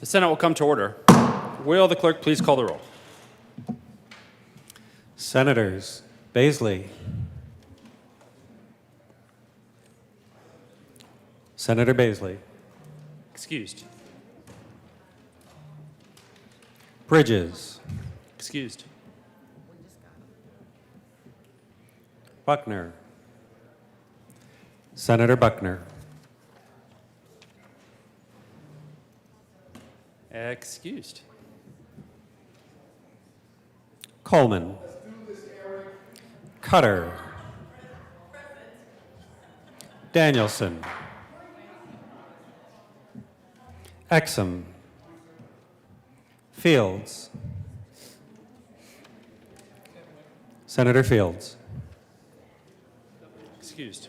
The Senate will come to order. Will the clerk please call the roll? Senators Baisley, Senator Baisley, Excused. Bridges, Excused. Buckner, Senator Buckner, Excused. Coleman, Cutter, Danielson, Exum, Fields, Senator Fields, Excused.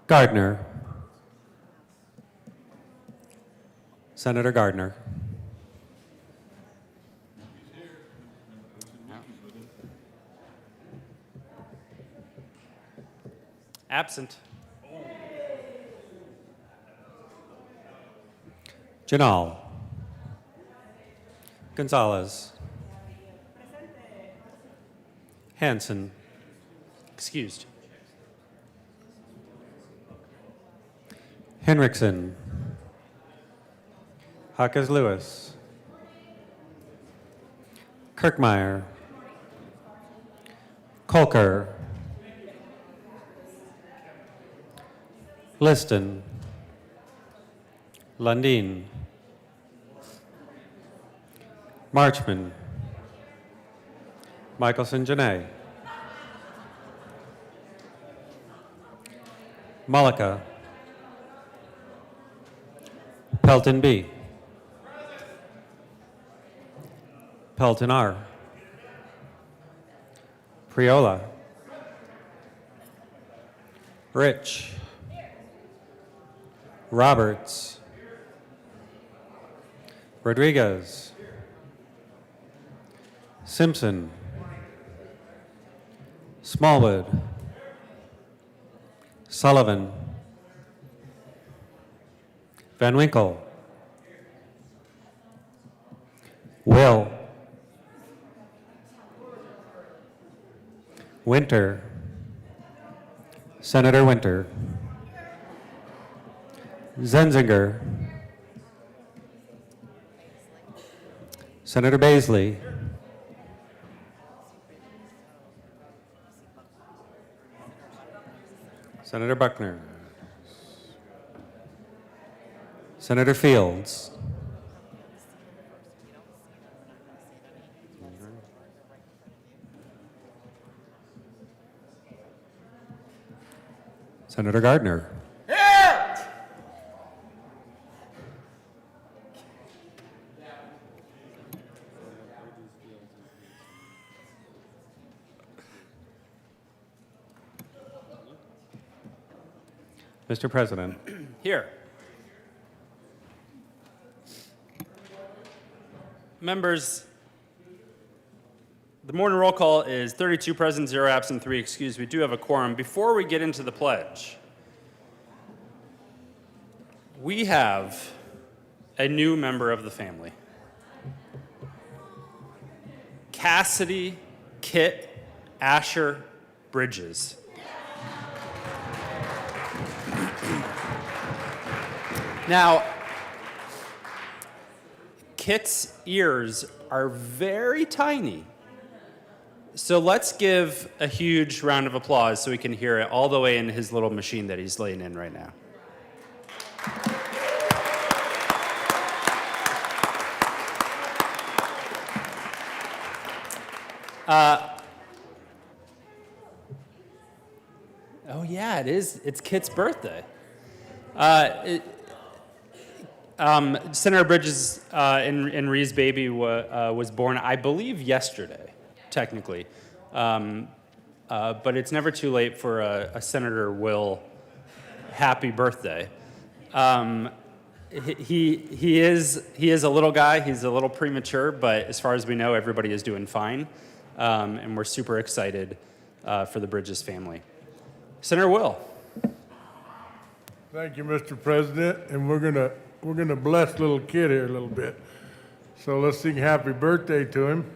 Gardner, Senator Gardner, Absent. Janal, Gonzalez, Hanson, Excused. Henriksen, Hawkes Lewis, Kirkmeyer, Kolker, Liston, Lundin, Marchman, Michelson Janae, Mullica, Pelton B, Pelton R, Priola, Rich, Roberts, Rodriguez, Simpson, Smallwood, Sullivan, Van Winkle, Will, Winter, Senator Winter, Zenzinger, Senator Baisley, Senator Buckner, Senator Fields, Senator Gardner, Mr. President, Here. Members, the morning roll call is 32 present, 0 absent, 3 excused. We do have a quorum. Before we get into the pledge, we have a new member of the family. Cassidy Kit Asher Bridges. Now, Kit's ears are very tiny. So let's give a huge round of applause so we can hear it all the way in his little machine that he's laying in right now. Oh yeah, it is. It's Kit's birthday. Senator Bridges and Ree's baby was born, I believe, yesterday, technically. But it's never too late for a Senator Will happy birthday. He is a little guy. He's a little premature, but as far as we know, everybody is doing fine. And we're super excited for the Bridges family. Senator Will. Thank you, Mr. President, and we're gonna bless little kid here a little bit. So let's sing happy birthday to him.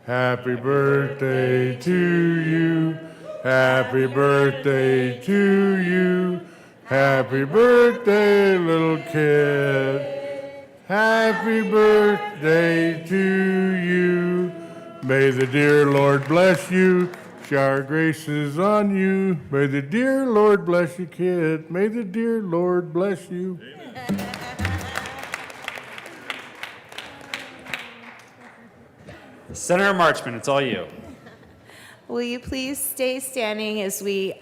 Happy birthday to you. Happy birthday to you. Happy birthday, little kid. Happy birthday to you. May the dear Lord bless you. Shower graces on you. May the dear Lord bless you, kid. May the dear Lord bless you. Senator Marchman, it's all you. Will you please stay standing as we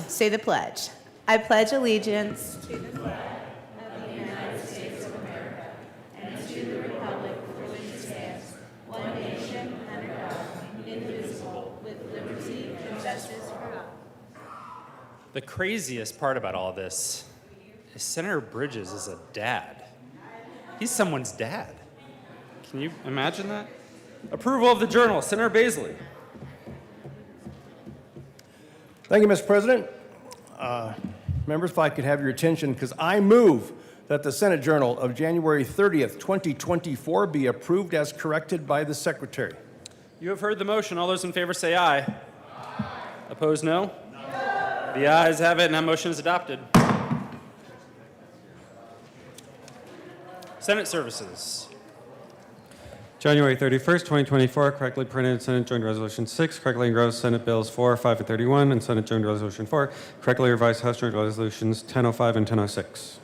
say the pledge? I pledge allegiance to the flag of the United States of America and to the republic for which it stands, one nation, under God, indivisible, with liberty and justice for all. The craziest part about all this is Senator Bridges is a dad. He's someone's dad. Can you imagine that? Approval of the journal, Senator Baisley. Thank you, Mr. President. Members, if I could have your attention, because I move that the Senate Journal of January 30th, 2024 be approved as corrected by the Secretary. You have heard the motion. All those in favor say aye. Aye. Opposed, no? No. The ayes have it, and that motion is adopted. Senate Services. January 31st, 2024, correctly printed Senate Joint Resolution 6, correctly engrossed Senate Bills 4, 5, and 31, and Senate Joint Resolution 4, correctly revised House Joint Resolutions 1005 and 1006.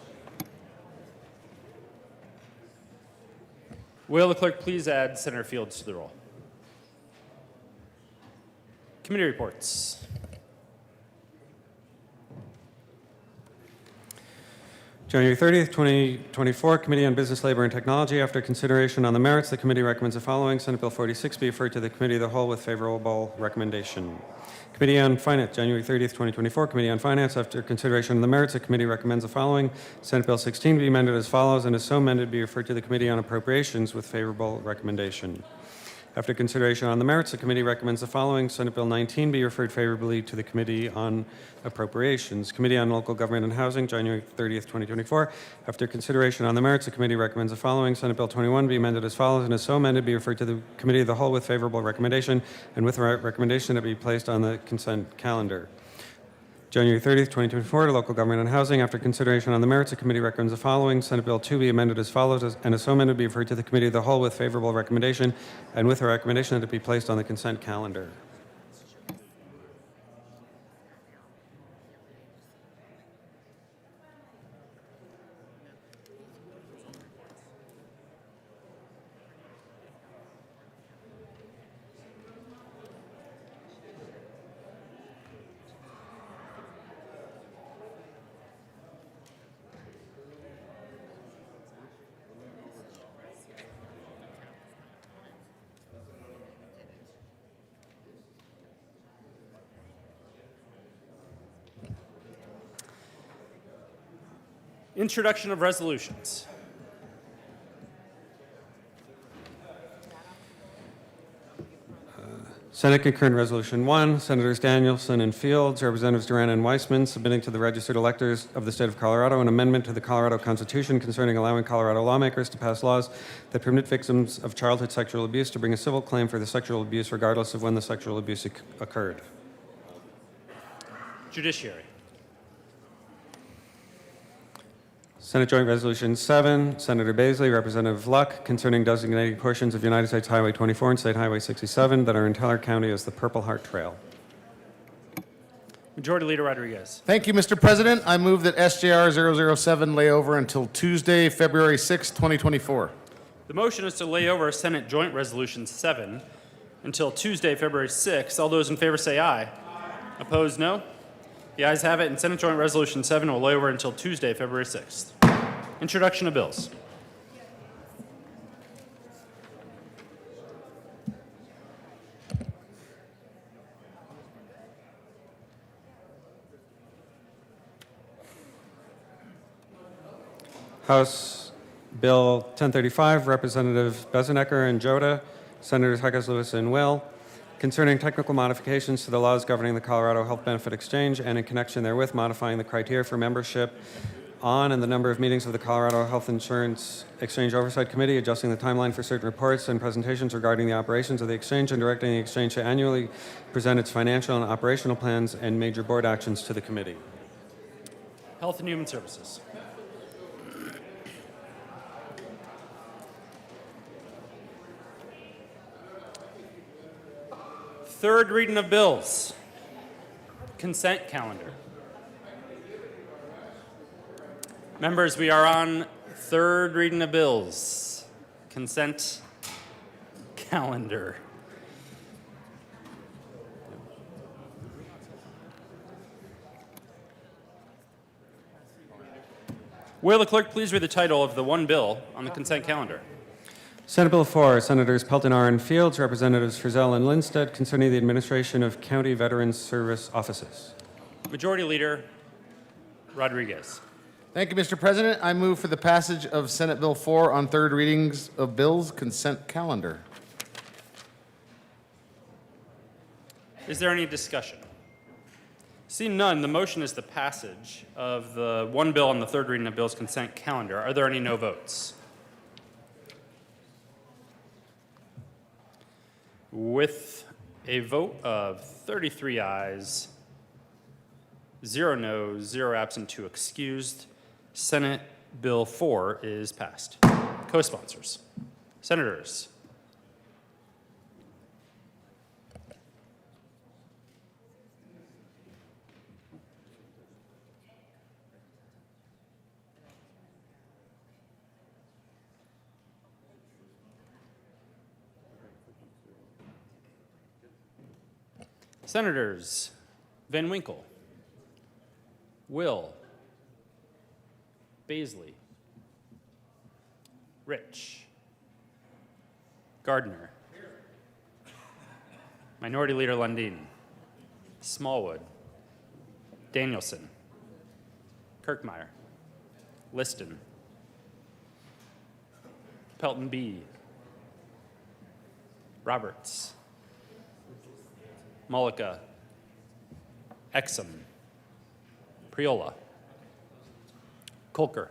Will the clerk please add Senator Fields to the roll? Committee reports. January 30th, 2024, Committee on Business, Labor, and Technology. After consideration on the merits, the committee recommends the following. Senate Bill 46 be referred to the Committee of the Whole with favorable recommendation. Committee on Finance, January 30th, 2024, Committee on Finance. After consideration on the merits, the committee recommends the following. Senate Bill 16 be amended as follows, and is so amended be referred to the Committee on Appropriations with favorable recommendation. After consideration on the merits, the committee recommends the following. Senate Bill 19 be referred favorably to the Committee on Appropriations. Committee on Local Government and Housing, January 30th, 2024. After consideration on the merits, the committee recommends the following. Senate Bill 21 be amended as follows, and is so amended be referred to the Committee of the Whole with favorable recommendation, and with recommendation to be placed on the consent calendar. January 30th, 2024, to Local Government and Housing. After consideration on the merits, the committee recommends the following. Senate Bill 2 be amended as follows, and is so amended be referred to the Committee of the Whole with favorable recommendation, and with a recommendation that it be placed on the consent calendar. Introduction of resolutions. Senate Concurrent Resolution 1, Senators Danielson and Fields, Representatives Duran and Weissman, submitting to the registered electors of the state of Colorado an amendment to the Colorado Constitution concerning allowing Colorado lawmakers to pass laws that permit victims of childhood sexual abuse to bring a civil claim for the sexual abuse regardless of when the sexual abuse occurred. Judiciary. Senate Joint Resolution 7, Senator Baisley, Representative Luck, concerning designating portions of United States Highway 24 and State Highway 67 that are in Teller County as the Purple Heart Trail. Majority Leader Rodriguez. Thank you, Mr. President. I move that SJR 007 lay over until Tuesday, February 6, 2024. The motion is to lay over Senate Joint Resolution 7 until Tuesday, February 6. All those in favor say aye. Aye. Opposed, no. The ayes have it, and Senate Joint Resolution 7 will lay over until Tuesday, February 6th. Introduction of bills. House Bill 1035, Representative Bezenecker and Joda, Senators Huggins, Lewis, and Will, concerning technical modifications to the laws governing the Colorado Health Benefit Exchange and in connection therewith modifying the criteria for membership on and the number of meetings of the Colorado Health Insurance Exchange Oversight Committee, adjusting the timeline for certain reports and presentations regarding the operations of the exchange, and directing the exchange to annually present its financial and operational plans and major board actions to the committee. Health and Human Services. Third reading of bills. Consent calendar. Members, we are on third reading of bills. Consent calendar. Will the clerk please read the title of the one bill on the consent calendar? Senate Bill 4, Senators Pelton, R. and Fields, Representatives Frizzell and Lindstedt, concerning the administration of county veterans service offices. Majority Leader Rodriguez. Thank you, Mr. President. I move for the passage of Senate Bill 4 on third readings of bills, consent calendar. Is there any discussion? Seeing none, the motion is the passage of the one bill on the third reading of bills consent calendar. Are there any no votes? With a vote of 33 ayes, 0 noes, 0 absent, 2 excused, Senate Bill 4 is passed. Co-sponsors. Senators Senators Van Winkle, Will, Baisley, Rich, Gardner, Minority Leader Lundin, Smallwood, Danielson, Kirkmeyer, Liston, Pelton B., Roberts, Mullica, Exum, Priola, Kolker,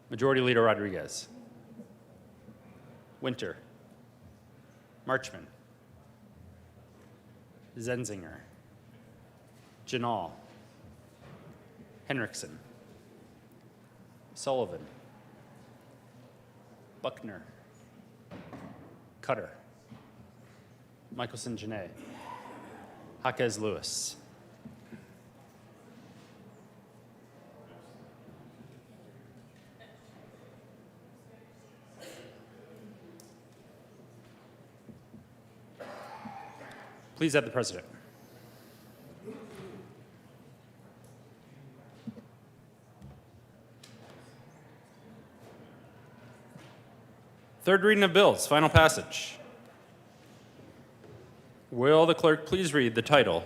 Majority Leader Rodriguez, Winter, Marchman, Zenzinger, Janal, Henriksen, Sullivan, Buckner, Cutter, Michelson Janae, Jaquez Lewis. Please add the president. Third reading of bills, final passage. Will the clerk please read the title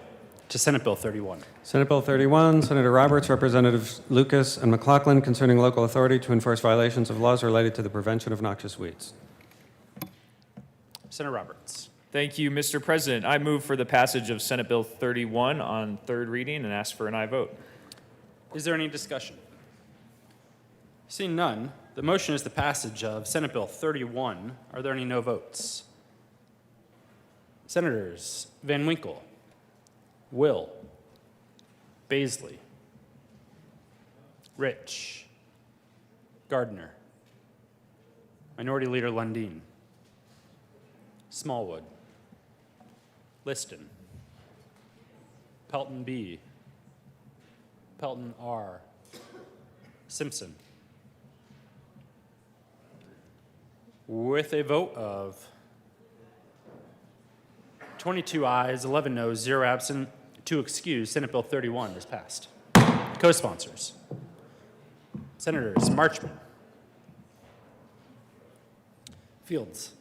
to Senate Bill 31? Senate Bill 31, Senator Roberts, Representatives Lucas and McLaughlin, concerning local authority to enforce violations of laws related to the prevention of noxious weeds. Senator Roberts. Thank you, Mr. President. I move for the passage of Senate Bill 31 on third reading and ask for an aye vote. Is there any discussion? Seeing none, the motion is the passage of Senate Bill 31. Are there any no votes? Senators Van Winkle, Will, Baisley, Rich, Gardner, Minority Leader Lundin, Smallwood, Liston, Pelton B., Pelton R., Simpson. With a vote of 22 ayes, 11 noes, 0 absent, 2 excused, Senate Bill 31 is passed. Co-sponsors. Senators Marchman, Fields,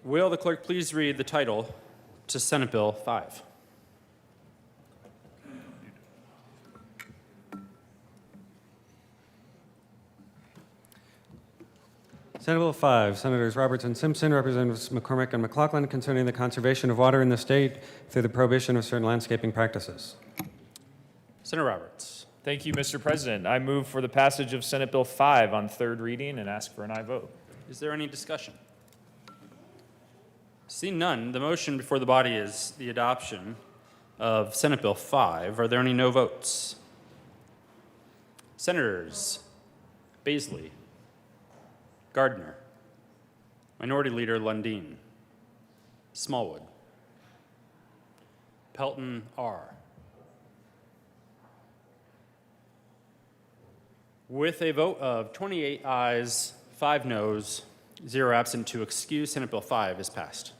will the clerk please read the title to Senate Bill 5? Senate Bill 5, Senators Roberts and Simpson, Representatives McCormick and McLaughlin, concerning the conservation of water in the state through the prohibition of certain landscaping practices. Senator Roberts. Thank you, Mr. President. I move for the passage of Senate Bill 5 on third reading and ask for an aye vote. Is there any discussion? Seeing none, the motion before the body is the adoption of Senate Bill 5. Are there any no votes? Senators Baisley, Gardner, Minority Leader Lundin, Smallwood, Pelton R. With a vote of 28 ayes, 5 noes, 0 absent to excuse, Senate Bill 5 is passed.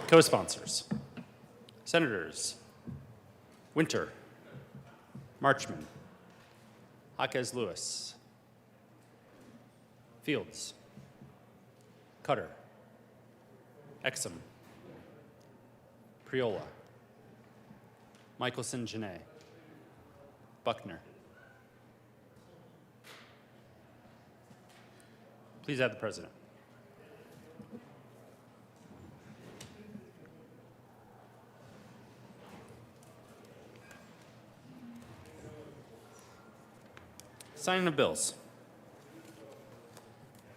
Co-sponsors. Senators Winter, Marchman, Jaquez Lewis, Fields, Cutter, Exum, Priola, Michelson Janae, Buckner. Please add the president. Signing of bills.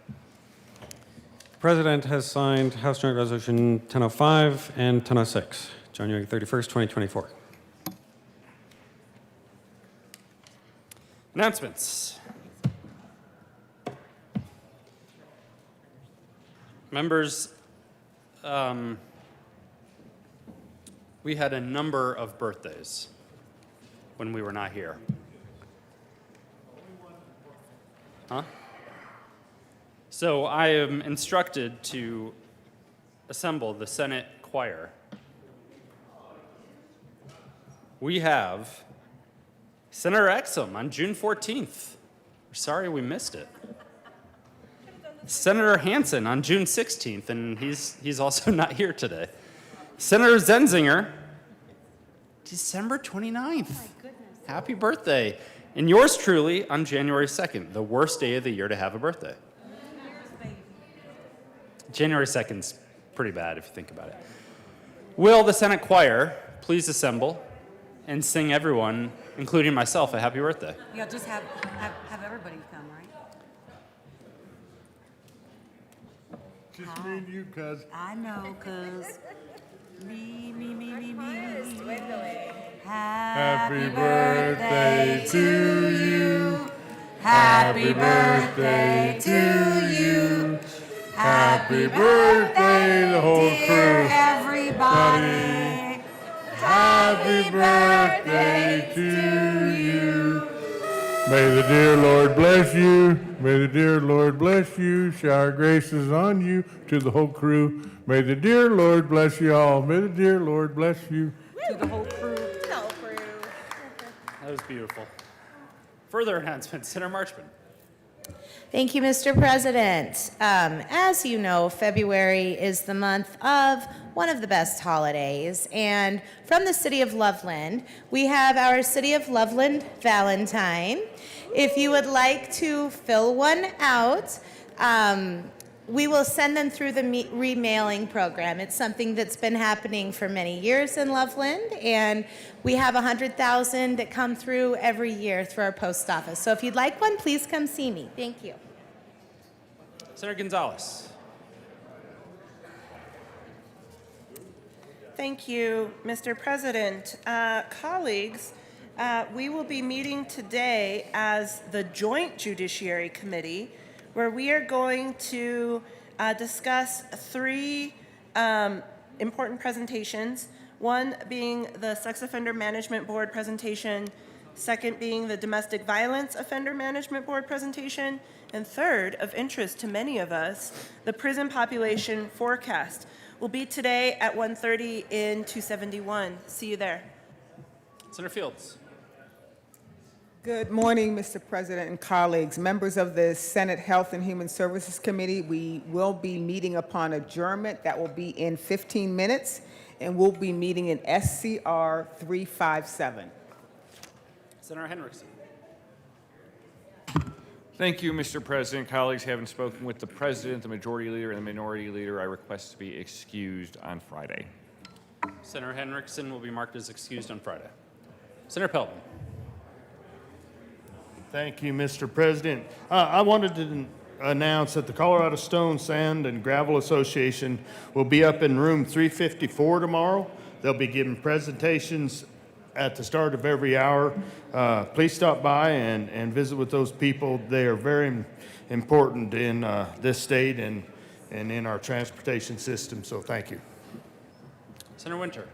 The President has signed House Joint Resolution 1005 and 1006, January 31st, 2024. Announcements. Members, we had a number of birthdays when we were not here. Huh? So I am instructed to assemble the Senate choir. We have Senator Exum on June 14th. We're sorry we missed it. Senator Hansen on June 16th, and he's also not here today. Senator Zenzinger, December 29th. Happy birthday. And yours truly on January 2nd, the worst day of the year to have a birthday. January 2nd's pretty bad if you think about it. Will the Senate choir please assemble and sing everyone, including myself, a happy birthday? Yeah, just have everybody come, right? Just me and you, cuz. I know, cause me. Happy birthday to you. Happy birthday to you. Happy birthday, the whole dear crew. everybody. Happy birthday to you. May the dear Lord bless you. May the dear Lord bless you. Shower graces on you to the whole crew. May the dear Lord bless you all. May the dear Lord bless you. To the whole crew. That was beautiful. Further announcements, Senator Marchman. Thank you, Mr. President. As you know, February is the month of one of the best holidays. And from the City of Loveland, we have our City of Loveland Valentine. If you would like to fill one out, we will send them through the remailing program. It's something that's been happening for many years in Loveland, and we have 100,000 that come through every year through our post office. So if you'd like one, please come see me. Thank you. Senator Gonzalez. Thank you, Mr. President. Colleagues, we will be meeting today as the Joint Judiciary Committee, where we are going to discuss 3 important presentations, one being the Sex Offender Management Board presentation, second being the Domestic Violence Offender Management Board presentation, and third, of interest to many of us, the prison population forecast. Will be today at 1:30 in 271. See you there. Senator Fields. Good morning, Mr. President and colleagues. Members of the Senate Health and Human Services Committee, we will be meeting upon adjournment. That will be in 15 minutes, and we'll be meeting in SCR 357. Senator Henriksen. Thank you, Mr. President. Colleagues, having spoken with the President, the Majority Leader, and the Minority Leader, I request to be excused on Friday. Senator Henriksen will be marked as excused on Friday. Senator Pelton. Thank you, Mr. President. I wanted to announce that the Colorado Stone, Sand, and Gravel Association will be up in room 354 tomorrow. They'll be giving presentations at the start of every hour. Please stop by and visit with those people. They are very important in this state and in our transportation system, so thank you. Senator Winter.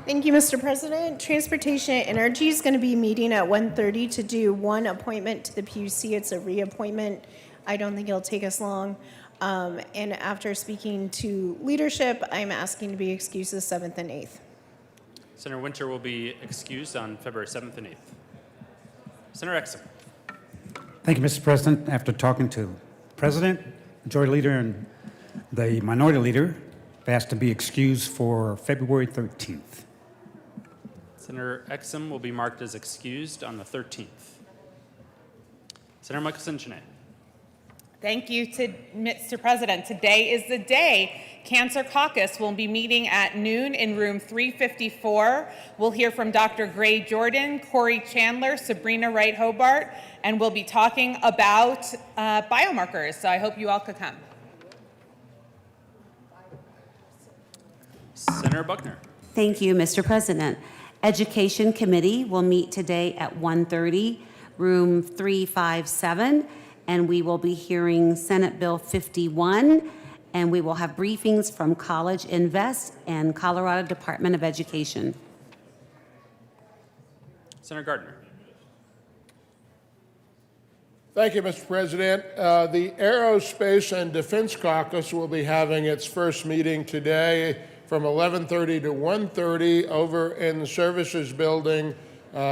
Thank you, Mr. President. Transportation and Energy is going to be meeting at 1:30 to do one appointment to the PUC. It's a reappointment. I don't think it'll take us long. And after speaking to leadership, I'm asking to be excused the 7th and 8th. Senator Winter will be excused on February 7th and 8th. Senator Exum. Thank you, Mr. President. After talking to the President, Majority Leader, and the Minority Leader, I've asked to be excused for February 13th. Senator Exum will be marked as excused on the 13th. Senator Michelson Cheney. Thank you to Mr. President. Today is the day. Cancer Caucus will be meeting at noon in room 354. We'll hear from Dr. Gray Jordan, Corey Chandler, Sabrina Wright Hobart, and we'll be talking about biomarkers. So I hope you all could come. Senator Buckner. Thank you, Mr. President. Education Committee will meet today at 1:30, room 357, and we will be hearing Senate Bill 51, and we will have briefings from College Invest and Colorado Department of Education. Senator Gardner. Thank you, Mr. President. The Aerospace and Defense Caucus will be having its first meeting today from 11:30 to 1:30 over in the Services Building,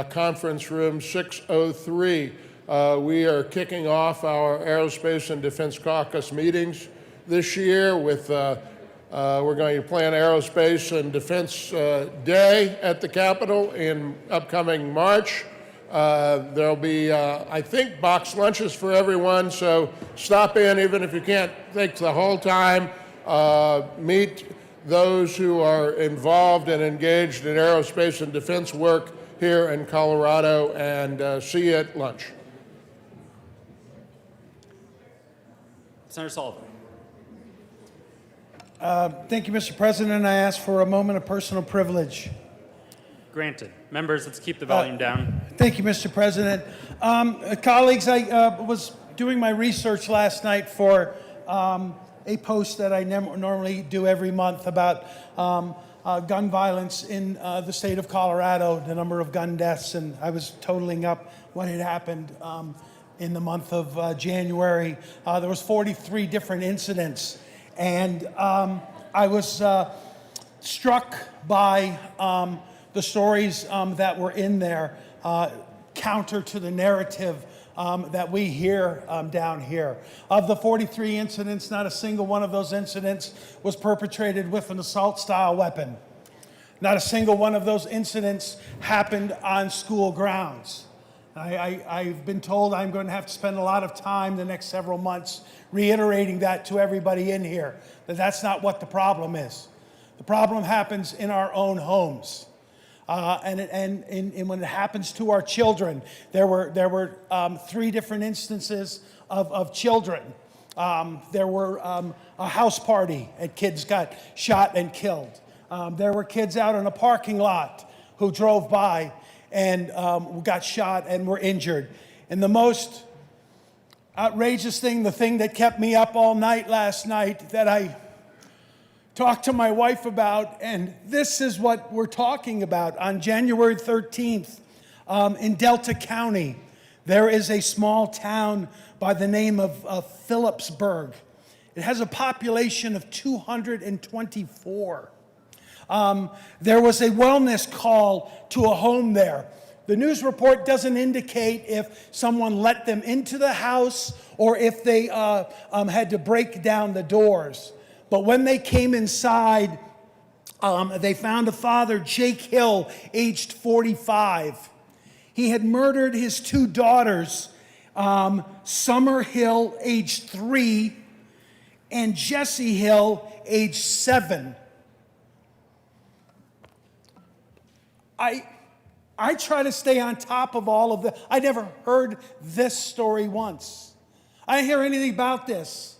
Conference Room 603. We are kicking off our Aerospace and Defense Caucus meetings this year with, we're going to plan Aerospace and Defense Day at the Capitol in upcoming March. There'll be, I think, box lunches for everyone, so stop in even if you can't take the whole time. Meet those who are involved and engaged in aerospace and defense work here in Colorado, and see you at lunch. Senator Sullivan. Thank you, Mr. President. I ask for a moment of personal privilege. Granted. Members, let's keep the volume down. Thank you, Mr. President. Colleagues, I was doing my research last night for a post that I normally do every month about gun violence in the state of Colorado, the number of gun deaths, and I was totaling up what had happened in the month of January. There was 43 different incidents, and I was struck by the stories that were in there, counter to the narrative that we hear down here. Of the 43 incidents, not a single one of those incidents was perpetrated with an assault-style weapon. Not a single one of those incidents happened on school grounds. I've been told I'm going to have to spend a lot of time the next several months reiterating that to everybody in here, that that's not what the problem is. The problem happens in our own homes. And when it happens to our children, there were 3 different instances of children. There were a house party and kids got shot and killed. There were kids out in a parking lot who drove by and got shot and were injured. And the most outrageous thing, the thing that kept me up all night last night, that I talked to my wife about, and this is what we're talking about. On January 13th, in Delta County, there is a small town by the name of Phillipsburg. It has a population of 224. There was a wellness call to a home there. The news report doesn't indicate if someone let them into the house or if they had to break down the doors. But when they came inside, they found a father, Jake Hill, aged 45. He had murdered his 2 daughters Summer Hill, age 3, and Jesse Hill, age 7. I try to stay on top of all of the. I never heard this story once. I didn't hear anything about this.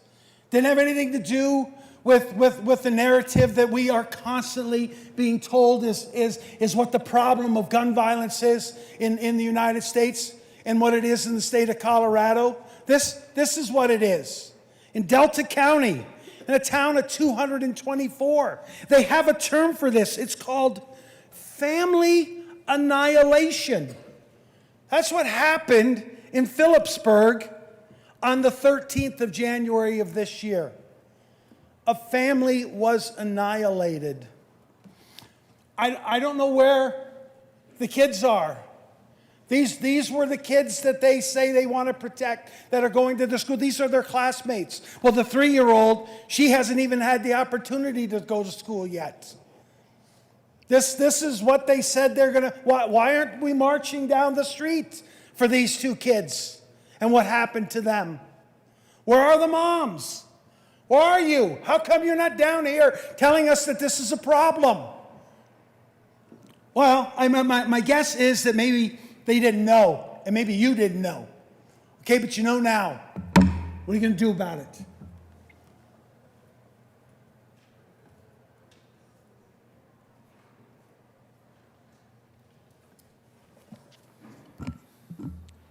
Didn't have anything to do with the narrative that we are constantly being told is what the problem of gun violence is in the United States and what it is in the state of Colorado. This is what it is. In Delta County, in a town of 224, they have a term for this. It's called family annihilation. That's what happened in Phillipsburg on the 13th of January of this year. A family was annihilated. I don't know where the kids are. These were the kids that they say they want to protect that are going to the school. These are their classmates. Well, the 3-year-old, she hasn't even had the opportunity to go to school yet. This is what they said they're going to. Why aren't we marching down the street for these 2 kids? And what happened to them? Where are the moms? Where are you? How come you're not down here telling us that this is a problem? Well, my guess is that maybe they didn't know, and maybe you didn't know. Okay, but you know now. What are you going to do about it?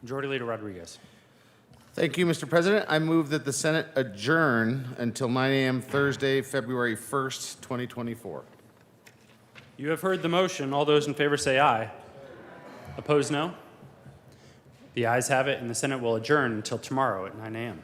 Majority Leader Rodriguez. Thank you, Mr. President. I move that the Senate adjourn until 9 a.m. Thursday, February 1st, 2024. You have heard the motion. All those in favor say aye. Opposed, no. The ayes have it, and the Senate will adjourn until tomorrow at 9 a.m.